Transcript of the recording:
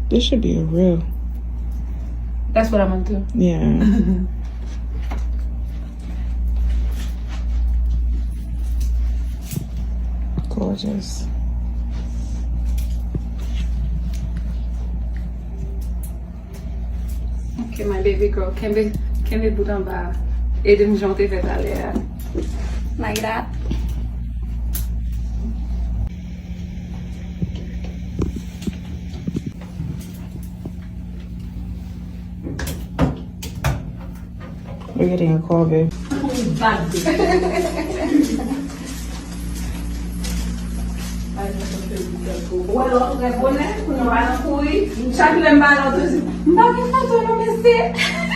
This should be a real. That's what I'm gonna do. Yeah. Gorgeous. Okay, my baby girl. Kembe bout en bas. Aide me janter vers l'air. Like that. We're getting a call, babe. Wala ko kay bonnet, kuno ba na kuy. Chaque le mal en deuxième. Mbaki fa to no messe.